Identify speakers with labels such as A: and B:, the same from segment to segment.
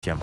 A: Tiens.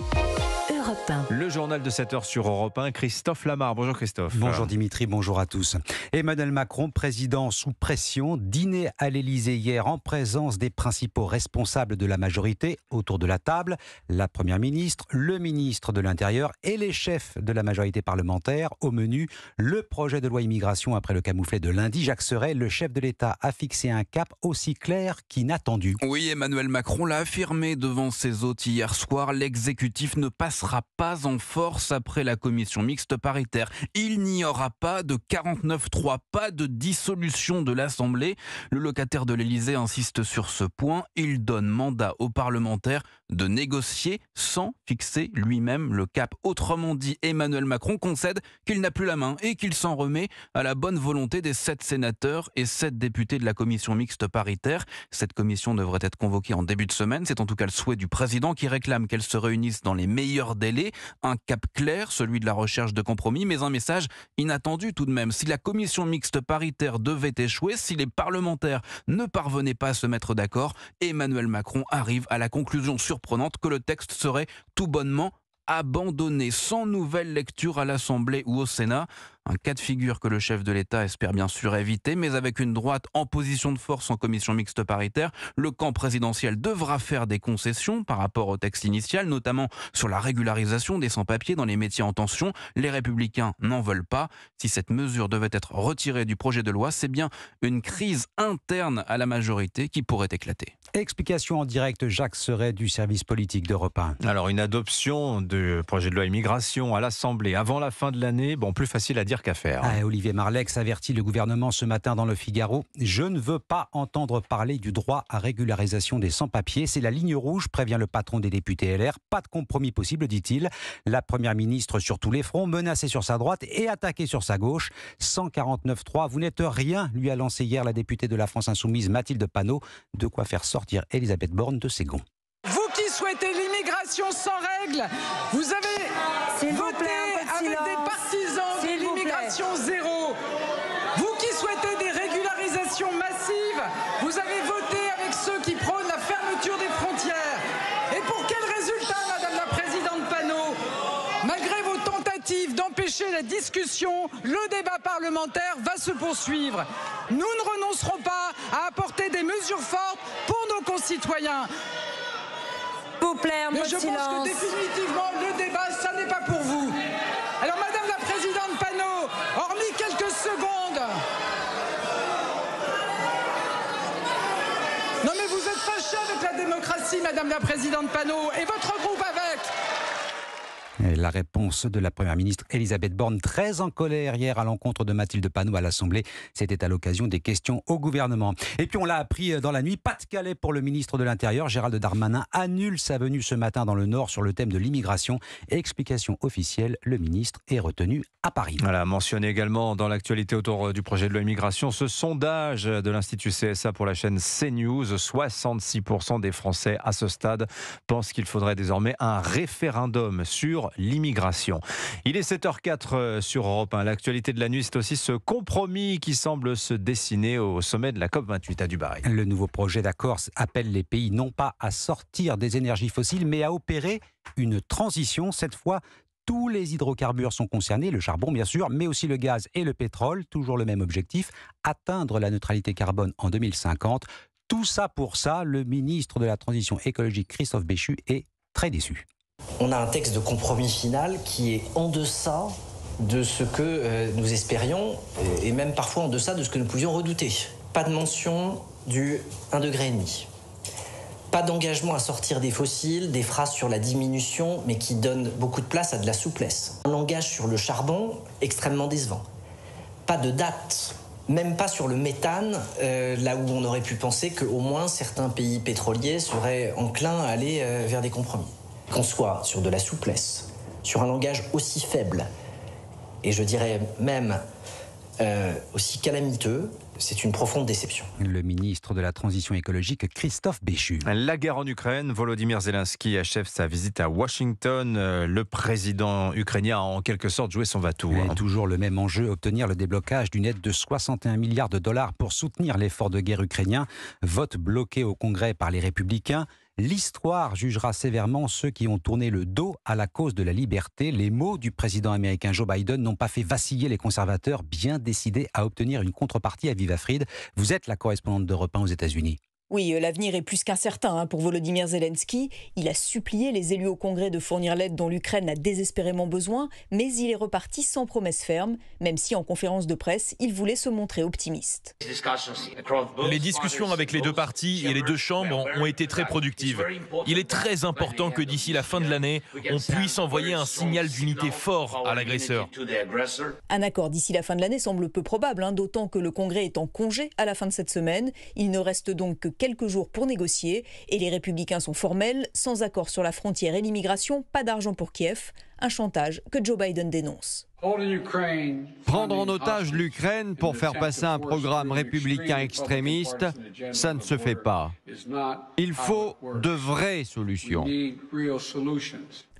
B: Europe 1.
A: Le journal de 7 heures sur Europe 1, Christophe Lamar. Bonjour Christophe.
C: Bonjour Dimitri, bonjour à tous. Emmanuel Macron, président sous pression, dîner à l'Elysée hier en présence des principaux responsables de la majorité autour de la table, la Première ministre, le ministre de l'Intérieur et les chefs de la majorité parlementaire. Au menu, le projet de loi immigration après le camouflet de lundi. Jacques Serret, le chef de l'État, a fixé un cap aussi clair qu'inattendu.
D: Oui, Emmanuel Macron l'a affirmé devant ses hôtes hier soir, l'exécutif ne passera pas en force après la commission mixte paritaire. Il n'y aura pas de 49-3, pas de dissolution de l'Assemblée. Le locataire de l'Élysée insiste sur ce point. Il donne mandat aux parlementaires de négocier sans fixer lui-même le cap. Autrement dit, Emmanuel Macron concède qu'il n'a plus la main et qu'il s'en remet à la bonne volonté des 7 sénateurs et 7 députés de la commission mixte paritaire. Cette commission devrait être convoquée en début de semaine. C'est en tout cas le souhait du président qui réclame qu'elle se réunisse dans les meilleurs délais. Un cap clair, celui de la recherche de compromis, mais un message inattendu tout de même. Si la commission mixte paritaire devait échouer, si les parlementaires ne parvenaient pas à se mettre d'accord, Emmanuel Macron arrive à la conclusion surprenante que le texte serait tout bonnement abandonné, sans nouvelle lecture à l'Assemblée ou au Sénat. Un cas de figure que le chef de l'État espère bien sûr éviter, mais avec une droite en position de force en commission mixte paritaire, le camp présidentiel devra faire des concessions par rapport au texte initial, notamment sur la régularisation des sans-papiers dans les métiers en tension. Les Républicains n'en veulent pas. Si cette mesure devait être retirée du projet de loi, c'est bien une crise interne à la majorité qui pourrait éclater.
C: Explication en direct, Jacques Serret du service politique d'Europe 1.
A: Alors une adoption du projet de loi immigration à l'Assemblée avant la fin de l'année, plus facile à dire qu'à faire.
C: Olivier Marleix avertit le gouvernement ce matin dans Le Figaro. Je ne veux pas entendre parler du droit à régularisation des sans-papiers. C'est la ligne rouge, prévient le patron des députés LR. Pas de compromis possible, dit-il. La première ministre sur tous les fronts, menacée sur sa droite et attaquée sur sa gauche. 149.3, vous n'êtes rien, lui a lancé hier la députée de la France Insoumise Mathilde Panot. De quoi faire sortir Elisabeth Borne de ses gonds.
E: Vous qui souhaitez l'immigration sans règles, vous avez voté avec des partisans de l'immigration zéro. Vous qui souhaitez des régularisations massives, vous avez voté avec ceux qui prônent la fermeture des frontières. Et pour quel résultat, Madame la Présidente Panot ? Malgré vos tentatives d'empêcher la discussion, le débat parlementaire va se poursuivre. Nous ne renoncerons pas à apporter des mesures fortes pour nos concitoyens.
B: S'il vous plaît, un peu
E: Mais
B: de
E: je pense
B: silence.
E: que définitivement, le débat, ça n'est pas pour vous. Alors, Madame la Présidente Panot, hormis quelques secondes... Non, mais vous êtes fâchée avec la démocratie, Madame la Présidente Panot, et votre groupe avec.
C: Et la réponse de la Première ministre Elisabeth Borne, très en colère hier à l'encontre de Mathilde Panot à l'Assemblée. C'était à l'occasion des questions au gouvernement. Et puis on l'a appris dans la nuit, Pas-de-Calais pour le ministre de l'Intérieur. Gérald Darmanin annule sa venue ce matin dans le Nord sur le thème de l'immigration. Explication officielle, le ministre est retenu à Paris.
A: Voilà, mentionné également dans l'actualité autour du projet de loi immigration, ce sondage de l'Institut CSA pour la chaîne CNews. 66% des Français à ce stade pensent qu'il faudrait désormais un référendum sur l'immigration. Il est 7h04 sur Europe 1. L'actualité de la nuit, c'est aussi ce compromis qui semble se dessiner au sommet de la COP28 à Dubaï.
C: Le nouveau projet d'accord appelle les pays non pas à sortir des énergies fossiles, mais à opérer une transition. Cette fois, tous les hydrocarbures sont concernés, le charbon bien sûr, mais aussi le gaz et le pétrole. Toujours le même objectif, atteindre la neutralité carbone en 2050. Tout ça pour ça, le ministre de la Transition écologique Christophe Béchu est très déçu.
F: On a un texte de compromis final qui est en deçà de ce que nous espérions et même parfois en deçà de ce que nous pouvions redouter. Pas de mention du 1,5 degré. Pas d'engagement à sortir des fossiles, des phrases sur la diminution, mais qui donnent beaucoup de place à de la souplesse. Un langage sur le charbon extrêmement décevant. Pas de date, même pas sur le méthane, là où on aurait pu penser qu'au moins certains pays pétroliers seraient enclins à aller vers des compromis. Qu'on soit sur de la souplesse, sur un langage aussi faible, et je dirais même aussi calamiteux, c'est une profonde déception.
C: Le ministre de la Transition écologique, Christophe Béchu.
A: La guerre en Ukraine, Volodymyr Zelensky achève sa visite à Washington. Le président ukrainien a en quelque sorte joué son va-tout.
C: Et toujours le même enjeu, obtenir le déblocage d'une aide de 61 milliards de dollars pour soutenir l'effort de guerre ukrainien. Vote bloqué au Congrès par les Républicains. L'histoire jugera sévèrement ceux qui ont tourné le dos à la cause de la liberté. Les mots du président américain Joe Biden n'ont pas fait vaciller les conservateurs, bien décidés à obtenir une contrepartie. Aviva Fried, vous êtes la correspondante d'Europe 1 aux États-Unis.
G: Oui, l'avenir est plus qu'incertain pour Volodymyr Zelensky. Il a supplié les élus au Congrès de fournir l'aide dont l'Ukraine a désespérément besoin, mais il est reparti sans promesse ferme, même si en conférence de presse, il voulait se montrer optimiste.
H: Les discussions avec les deux parties et les deux chambres ont été très productives. Il est très important que d'ici la fin de l'année, on puisse envoyer un signal d'unité fort à l'agresseur.
G: Un accord d'ici la fin de l'année semble peu probable, d'autant que le Congrès est en congé à la fin de cette semaine. Il ne reste donc que quelques jours pour négocier et les républicains sont formels, sans accord sur la frontière et l'immigration, pas d'argent pour Kiev, un chantage que Joe Biden dénonce.
I: Prendre en otage l'Ukraine pour faire passer un programme républicain extrémiste, ça ne se fait pas. Il faut de vraies solutions.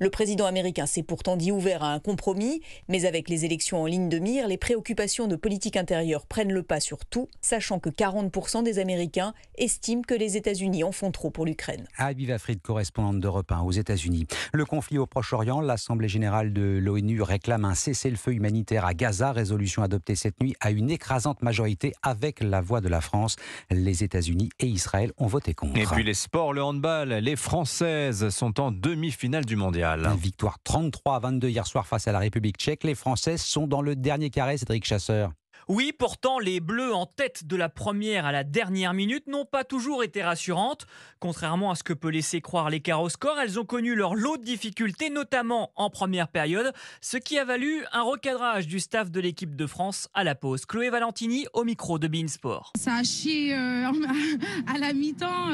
G: Le président américain s'est pourtant dit ouvert à un compromis, mais avec les élections en ligne de mire, les préoccupations de politique intérieure prennent le pas sur tout, sachant que 40% des Américains estiment que les États-Unis en font trop pour l'Ukraine.
C: Aviva Fried, correspondante d'Europe 1 aux États-Unis. Le conflit au Proche-Orient, l'Assemblée générale de l'ONU réclame un cessez-le-feu humanitaire à Gaza, résolution adoptée cette nuit à une écrasante majorité avec la voix de la France. Les États-Unis et Israël ont voté contre.
A: Et puis les sports, le handball, les Françaises sont en demi-finale du mondial.
C: Une victoire 33-22 hier soir face à la République tchèque. Les Françaises sont dans le dernier carré, Cédric Chasseur.
J: Oui, pourtant, les Bleus en tête de la première à la dernière minute n'ont pas toujours été rassurantes. Contrairement à ce que peut laisser croire l'écart au score, elles ont connu leur lot de difficultés, notamment en première période, ce qui a valu un recadrage du staff de l'équipe de France à la pause. Chloé Valentini au micro de beIN Sport.
K: Ça a chié à la mi-temps,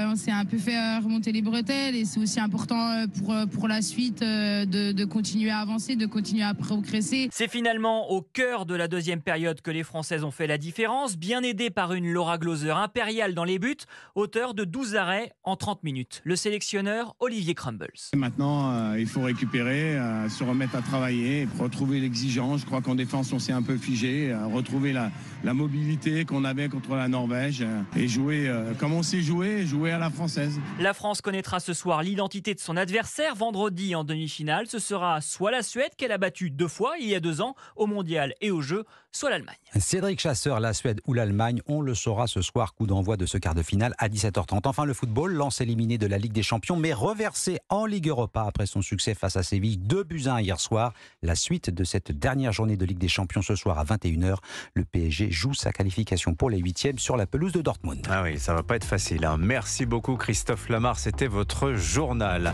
K: on s'est un peu fait remonter les bretelles et c'est aussi important pour la suite de continuer à avancer, de continuer à progresser.
J: C'est finalement au cœur de la deuxième période que les Françaises ont fait la différence, bien aidées par une Laura Glauser impériale dans les buts, auteur de 12 arrêts en 30 minutes. Le sélectionneur Olivier Crumbles.
L: Maintenant, il faut récupérer, se remettre à travailler, retrouver l'exigence. Je crois qu'en défense, on s'est un peu figé, retrouver la mobilité qu'on avait contre la Norvège et jouer comme on sait jouer à la française.
J: La France connaîtra ce soir l'identité de son adversaire. Vendredi en demi-finale, ce sera soit la Suède qu'elle a battue 2 fois il y a 2 ans au Mondial et aux Jeux, soit l'Allemagne.
C: Cédric Chasseur, la Suède ou l'Allemagne, on le saura ce soir, coup d'envoi de ce quart de finale à 17h30. Enfin, le football, Lens éliminé de la Ligue des Champions, mais reversé en Ligue Europa après son succès face à Séville, 2-1 hier soir. La suite de cette dernière journée de Ligue des Champions ce soir à 21h. Le PSG joue sa qualification pour les 8e sur la pelouse de Dortmund.
A: Ah oui, ça va pas être facile. Merci beaucoup Christophe Lamar, c'était votre journal.